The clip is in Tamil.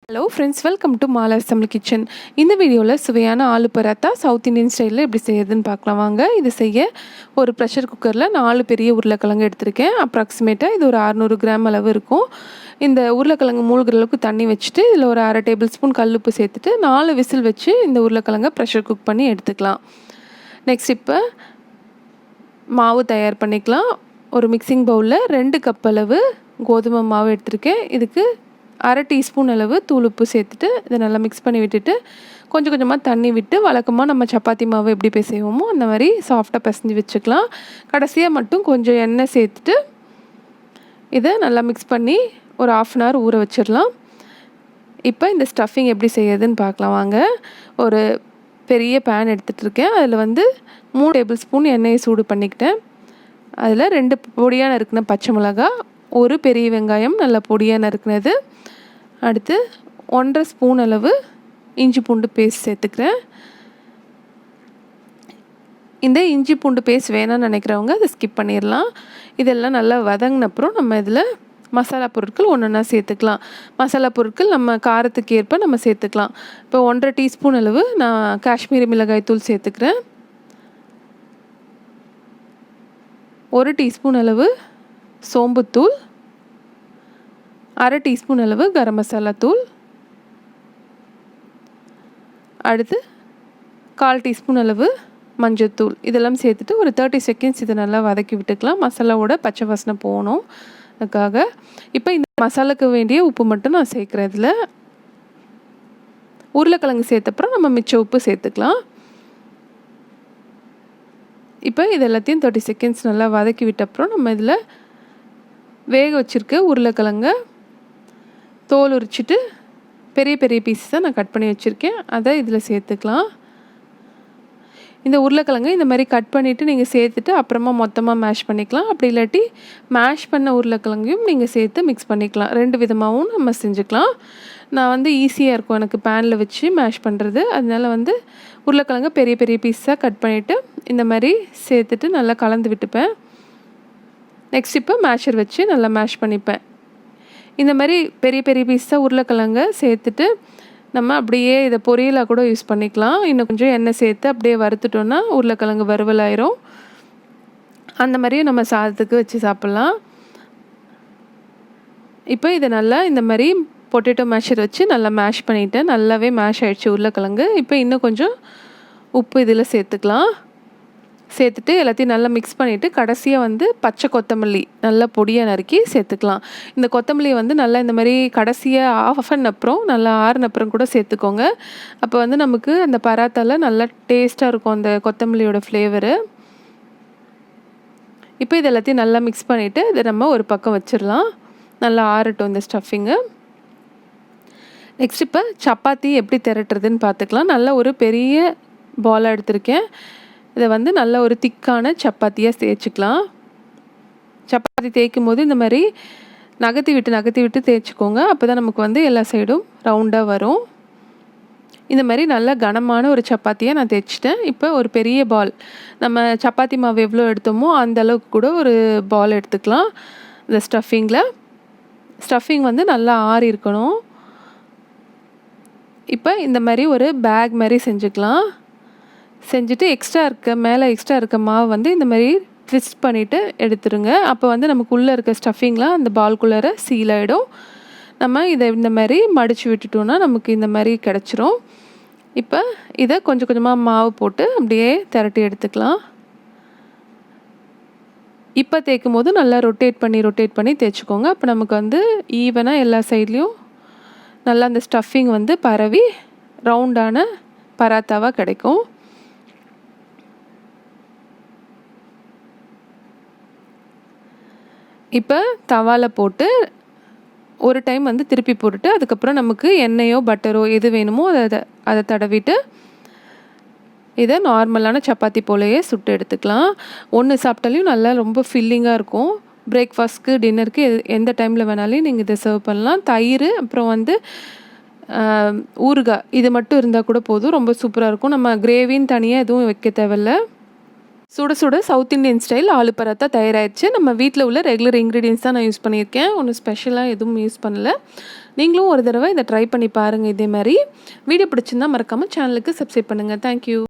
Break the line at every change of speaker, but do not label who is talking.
ஹலோ ஃப்ரெண்ட்ஸ், வெல்கம் டு மாலர் சமையல் கிச்சன். இந்த வீடியோவில் சுவையான ஆலு பராத்தா சவுத் இந்தியன் ஸ்டைலில் எப்படி செய்யறதுன்னு பார்க்கலாம் வாங்க. இது செய்ய ஒரு ப்ரெஷர் குக்கரில் 4 பெரிய உருளைக்கிழங்கு எடுத்திருக்கேன். அப்ராக்சிமேட்டாக இது ஒரு 600 கிராம் அளவு இருக்கும். இந்த உருளைக்கிழங்கு மூழ்கிற அளவுக்கு தண்ணி வச்சுட்டு இதில் ஒரு 1/2 டேபிள் ஸ்பூன் கல்லுப்பு சேர்த்துட்டு 4 விசில் வச்சு இந்த உருளைக்கிழங்கை ப்ரெஷர் குக் பண்ணி எடுத்துக்கலாம். நெக்ஸ்ட் இப்போ மாவு தயார் பண்ணிக்கலாம். ஒரு மிக்சிங் பவுலில் 2 கப் அளவு கோதுமை மாவு எடுத்திருக்கேன். இதுக்கு 1/2 டீஸ்பூன் அளவு தூள் உப்பு சேர்த்துட்டு இதை நல்லா மிக்ஸ் பண்ணி விட்டுட்டு கொஞ்சம் கொஞ்சமாக தண்ணி விட்டு வழக்கமாக நம்ம சப்பாத்தி மாவு எப்படி பிசைவோமோ அந்த மாதிரி சாஃப்டாக பிசைஞ்சு வச்சுக்கலாம். கடைசியாக மட்டும் கொஞ்சம் எண்ணெய் சேர்த்துட்டு இதை நல்லா மிக்ஸ் பண்ணி ஒரு 1/2 hour ஊற வச்சிடலாம். இப்போ இந்த ஸ்டஃபிங் எப்படி செய்யறதுன்னு பார்க்கலாம் வாங்க. ஒரு பெரிய பேன் எடுத்துகிட்ருக்கேன். அதில் 3 டேபிள் ஸ்பூன் எண்ணெயை சூடு பண்ணிக்கிட்டேன். அதில் 2 பொடியாக நறுக்கின பச்சை மிளகாய், ஒரு பெரிய வெங்காயம் நல்லா பொடியாக நறுக்கினது, அடுத்து 1/2 ஸ்பூன் அளவு இஞ்சி பூண்டு பேஸ்ட் சேர்த்துக்கிறேன். இந்த இஞ்சி பூண்டு பேஸ்ட் வேணாம்னு நினைக்கிறவங்க அதை ஸ்கிப் பண்ணிடலாம். இதெல்லாம் நல்லா வதங்கினப்புறம் நம்ம இதில் மசாலா பொருட்கள் ஒன்றா சேர்த்துக்கலாம். மசாலா பொருட்கள் நம்ம காரத்துக்கு ஏற்ப நம்ம சேர்த்துக்கலாம். இப்போ 1/2 டீஸ்பூன் அளவு நான் காஷ்மீரி மிளகாய் தூள் சேர்த்துக்கிறேன். 1 டீஸ்பூன் அளவு சோம்புத்தூள், 1/2 டீஸ்பூன் அளவு கரம் மசாலா தூள், அடுத்து 1/4 டீஸ்பூன் அளவு மஞ்சள்தூள். இதெல்லாம் சேர்த்துட்டு ஒரு 30 செகண்ட்ஸ் இதை நல்லா வதக்கி விட்டுக்கலாம். மசாலாவோட பச்சை வாசனை போகணும் அதுக்காக. இப்போ இந்த மசாலாவுக்கு வேண்டிய உப்பு மட்டும் நான் சேர்க்குறேன். இதில் உருளைக்கிழங்கு சேர்த்தப்புறம் நம்ம மிச்ச உப்பு சேர்த்துக்கலாம். இப்போ இது எல்லாத்தையும் 30 செகண்ட்ஸ் நல்லா வதக்கி விட்டப்புறம் நம்ம இதில் வேக வச்சுருக்க உருளைக்கிழங்க தோல் உரிச்சிட்டு பெரிய பெரிய பீஸஸாக நான் கட் பண்ணி வச்சுருக்கேன். அதை இதில் சேர்த்துக்கலாம். இந்த உருளைக்கிழங்கு இந்த மாதிரி கட் பண்ணிவிட்டு நீங்கள் சேர்த்துட்டு அப்புறமா மொத்தமாக மேஷ் பண்ணிக்கலாம். அப்படி இல்லாட்டி மேஷ் பண்ண உருளைக்கிழங்கையும் நீங்கள் சேர்த்து மிக்ஸ் பண்ணிக்கலாம். 2 விதமாகவும் நம்ம செஞ்சுக்கலாம். நான் ஈஸியாக இருக்கும் எனக்கு பேனில் வச்சு மேஷ் பண்ணுறது. அதனால உருளைக்கிழங்கு பெரிய பெரிய பீஸாக கட் பண்ணிவிட்டு இந்த மாதிரி சேர்த்துட்டு நல்லா கலந்து விட்டுப்பேன். நெக்ஸ்ட் இப்போ மேஷர் வச்சு நல்லா மேஷ் பண்ணிப்பேன். இந்த மாதிரி பெரிய பெரிய பீஸாக உருளைக்கிழங்க சேர்த்துட்டு நம்ம அப்படியே இதை பொரியலாக கூட யூஸ் பண்ணிக்கலாம். இன்னும் கொஞ்சம் எண்ணெய் சேர்த்து அப்படியே வறுத்துட்டோன்னா உருளைக்கிழங்கு வறுவலாயிரும். அந்த மாதிரியும் நம்ம சாதத்துக்கு வச்சு சாப்பிட்லாம். இப்போ இதை நல்லா இந்த மாதிரி பொட்டேட்டோ மேஷர் வச்சு நல்லா மேஷ் பண்ணிவிட்டேன். நல்லாவே மேஷ் ஆகிடுச்சு உருளைக்கிழங்கு. இப்போ இன்னும் கொஞ்சம் உப்பு இதில் சேர்த்துக்கலாம். சேர்த்துட்டு எல்லாத்தையும் நல்லா மிக்ஸ் பண்ணிவிட்டு கடைசியாக பச்சை கொத்தமல்லி நல்லா பொடியாக நறுக்கி சேர்த்துக்கலாம். இந்த கொத்தமல்லியை நல்லா இந்த மாதிரி கடைசியாக ஆஃப் அன் அப்புறம் நல்லா ஆறுனப்புறம் கூட சேர்த்துக்கோங்க. அப்போ நமக்கு அந்த பராத்தாவில் நல்லா டேஸ்ட்டாக இருக்கும் அந்த கொத்தமல்லியோட ஃப்ளேவரு. இப்போ இது எல்லாத்தையும் நல்லா மிக்ஸ் பண்ணிவிட்டு இதை நம்ம ஒரு பக்கம் வச்சிடலாம். நல்லா ஆறட்டும் இந்த ஸ்டஃபிங்கு. நெக்ஸ்ட் இப்போ சப்பாத்தி எப்படி திரட்டுறதுன்னு பார்த்துக்கலாம். நல்லா ஒரு பெரிய பாலாக எடுத்திருக்கேன். இதை நல்ல ஒரு திக்கான சப்பாத்தியாக தேய்ச்சிக்கலாம். சப்பாத்தி தேய்க்கும் போது இந்த மாதிரி நகர்த்தி விட்டு தேய்ச்சிக்கோங்க. அப்போ தான் நமக்கு எல்லா சைடும் ரவுண்டாக வரும். இந்த மாதிரி நல்லா கனமான ஒரு சப்பாத்தியை நான் தேய்ச்சிட்டேன். இப்போ ஒரு பெரிய பால், நம்ம சப்பாத்தி மாவு எவ்வளோ எடுத்தோமோ அந்த அளவுக்கு கூட ஒரு பால் எடுத்துக்கலாம். இந்த ஸ்டஃபிங் நல்லா ஆறி இருக்கணும். இப்போ இந்த மாதிரி ஒரு பேக் மாதிரி செஞ்சுக்கலாம். செஞ்சுட்டு மேலே எக்ஸ்ட்ரா இருக்க மாவு இந்த மாதிரி ட்விஸ்ட் பண்ணிவிட்டு எடுத்துருங்க. அப்போ நமக்கு உள்ளே இருக்க ஸ்டஃபிங்லாம் அந்த பால்குள்ளார சீல் ஆகிடும். நம்ம இதை இந்த மாதிரி மடித்து விட்டுட்டோன்னா நமக்கு இந்த மாதிரி கிடச்சிரும். இப்போ இதை கொஞ்சம் கொஞ்சமாக மாவு போட்டு அப்படியே திரட்டி எடுத்துக்கலாம். இப்போ தேய்க்கும் போது நல்லா ரொட்டேட் பண்ணி தேய்ச்சிக்கோங்க. அப்போ நமக்கு ஈவனாக எல்லா சைட்லேயும் நல்லா அந்த ஸ்டஃபிங் பரவி ரவுண்டான பராத்தாவாக கிடைக்கும். இப்போ தவாவில் போட்டு ஒரு டைம் திருப்பி போட்டுட்டு அதுக்கப்புறம் நமக்கு எண்ணெயோ பட்டரோ எது வேணுமோ அதை தடவிட்டு இதை நார்மலான சப்பாத்தி போலையே சுட்டு எடுத்துக்கலாம். ஒன்று சாப்பிட்டாலையும் நல்லா ரொம்ப ஃபில்லிங்காக இருக்கும். பிரேக்ஃபாஸ்ட்க்கு டின்னருக்கு எந்த டைமில் வேணாலும் நீங்கள் இதை சர்வ் பண்ணலாம். தயிர் அப்புறம் ஊறுகாய் இது மட்டும் இருந்தால் கூட போதும், ரொம்ப சூப்பராக இருக்கும். நம்ம கிரேவின்னு தனியாக எதுவும் வைக்க தேவையில்லை. சுட சுட south Indian style aloo paratha தயாராகிடுச்சு. நம்ம வீட்டில் உள்ள ரெகுலர் இன்க்ரீடியன்ஸ் தான் நான் யூஸ் பண்ணியிருக்கேன். ஒன்றும் ஸ்பெஷலாக எதுவும் யூஸ் பண்ணல. நீங்களும் ஒரு தடவை இதை ட்ரை பண்ணி பாருங்கள். இதே மாதிரி வீடியோ பிடிச்சிருந்தா மறக்காமல் சேனலுக்கு சப்ஸ்கிரைப் பண்ணுங்கள். தேங்க்யூ.